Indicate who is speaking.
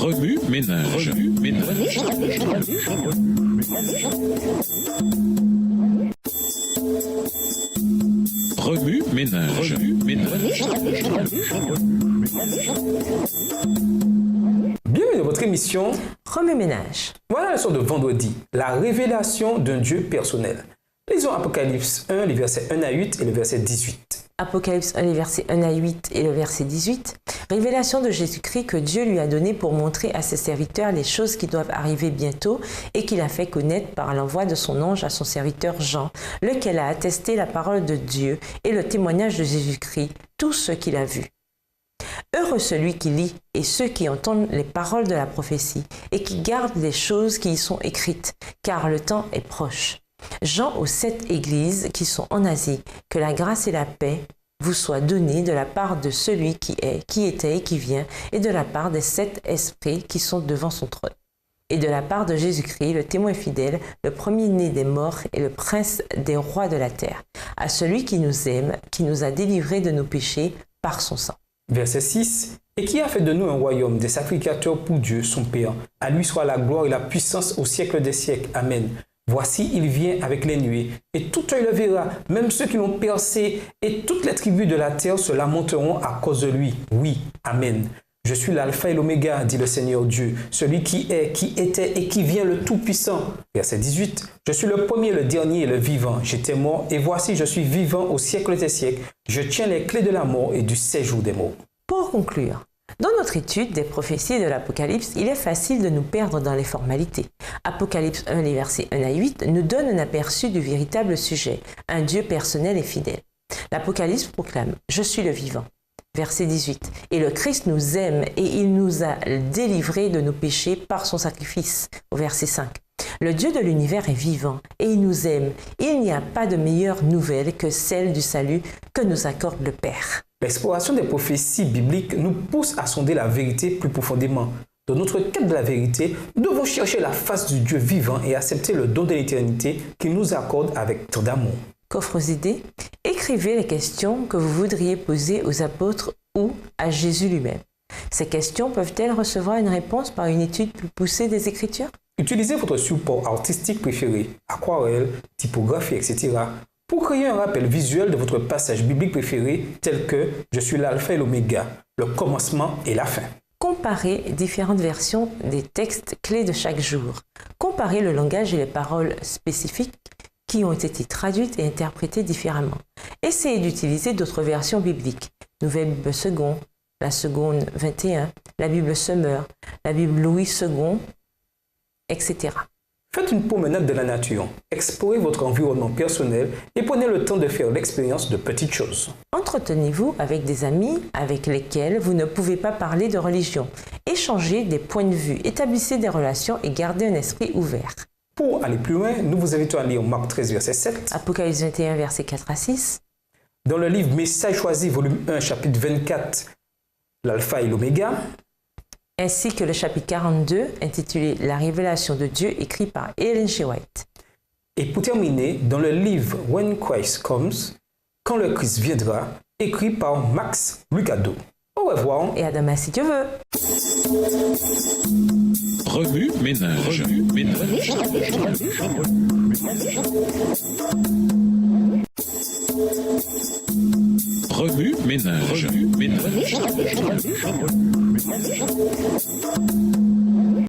Speaker 1: Remue ménage. Remue ménage.
Speaker 2: Bienvenue dans votre émission
Speaker 3: Remue ménage.
Speaker 2: Voilà la leçon de vendredi, la révélation d'un Dieu personnel. Lisons Apocalypse 1, les versets 1 à 8 et le verset 18.
Speaker 3: Apocalypse 1, les versets 1 à 8 et le verset 18. Révélation de Jésus-Christ que Dieu lui a donnée pour montrer à ses serviteurs les choses qui doivent arriver bientôt et qu'il a fait connaître par l'envoi de son ange à son serviteur Jean, lequel a attesté la parole de Dieu et le témoignage de Jésus-Christ, tout ce qu'il a vu. Heureux celui qui lit et ceux qui entendent les paroles de la prophétie et qui gardent les choses qui y sont écrites, car le temps est proche. Jean aux 7 églises qui sont en Asie, que la grâce et la paix vous soient données de la part de celui qui est, qui était et qui vient, et de la part des 7 esprits qui sont devant son trône. Et de la part de Jésus-Christ, le témoin fidèle, le premier-né des morts et le prince des rois de la terre, à celui qui nous aime, qui nous a délivrés de nos péchés par son sang.
Speaker 2: Verset 6. Et qui a fait de nous un royaume, des sacrificateurs pour Dieu, son Père. À lui soit la gloire et la puissance au siècle des siècles. Amen. Voici, il vient avec les nuées, et tout œil le verra, même ceux qui l'ont percé, et toutes les tribus de la terre se lamenteront à cause de lui. Oui, Amen. Je suis l'alpha et l'oméga, dit le Seigneur Dieu, celui qui est, qui était et qui vient, le Tout-Puissant. Verset 18. Je suis le premier, le dernier et le vivant. J'étais mort, et voici, je suis vivant au siècle des siècles. Je tiens les clés de la mort et du séjour des morts.
Speaker 3: Pour conclure, dans notre étude des prophéties de l'Apocalypse, il est facile de nous perdre dans les formalités. Apocalypse 1, les versets 1 à 8, nous donne un aperçu du véritable sujet, un Dieu personnel et fidèle. L'Apocalypse proclame « Je suis le vivant ». Verset 18. « Et le Christ nous aime et il nous a délivrés de nos péchés par son sacrifice ». Au verset 5. Le Dieu de l'univers est vivant et il nous aime. Il n'y a pas de meilleure nouvelle que celle du salut que nous accorde le Père.
Speaker 2: L'exploration des prophéties bibliques nous pousse à sonder la vérité plus profondément. Dans notre quête de la vérité, nous devons chercher la face du Dieu vivant et accepter le don de l'éternité qu'il nous accorde avec tant d'amour.
Speaker 3: Coffre aux idées, écrivez les questions que vous voudriez poser aux apôtres ou à Jésus lui-même. Ces questions peuvent-elles recevoir une réponse par une étude plus poussée des Écritures?
Speaker 2: Utilisez votre support artistique préféré, aquarelle, typographie, etc. pour créer un rappel visuel de votre passage biblique préféré tel que « Je suis l'alpha et l'oméga, le commencement et la fin ».
Speaker 3: Comparez différentes versions des textes clés de chaque jour. Comparez le langage et les paroles spécifiques qui ont été traduites et interprétées différemment. Essayez d'utiliser d'autres versions bibliques. Nouvelle Bible seconde, la seconde 21, la Bible Summer, la Bible Louis II, etc.
Speaker 2: Faites une promenade de la nature, explorez votre environnement personnel et prenez le temps de faire l'expérience de petites choses.
Speaker 3: Entretenez-vous avec des amis avec lesquels vous ne pouvez pas parler de religion. Échangez des points de vue, établissez des relations et gardez un esprit ouvert.
Speaker 2: Pour aller plus loin, nous vous invitons à lire Marc 13, verset 7.
Speaker 3: Apocalypse 21, versets 4 à 6.
Speaker 2: Dans le livre Message choisi, volume 1, chapitre 24, l'alpha et l'oméga.
Speaker 3: Ainsi que le chapitre 42, intitulé « La révélation de Dieu », écrit par Ellen G. White.
Speaker 2: Et pour terminer, dans le livre When Christ Comes, Quand le Christ viendra, écrit par Max Lucado. Au revoir.
Speaker 3: Et à demain si Dieu veut.
Speaker 1: Remue ménage. Remue ménage.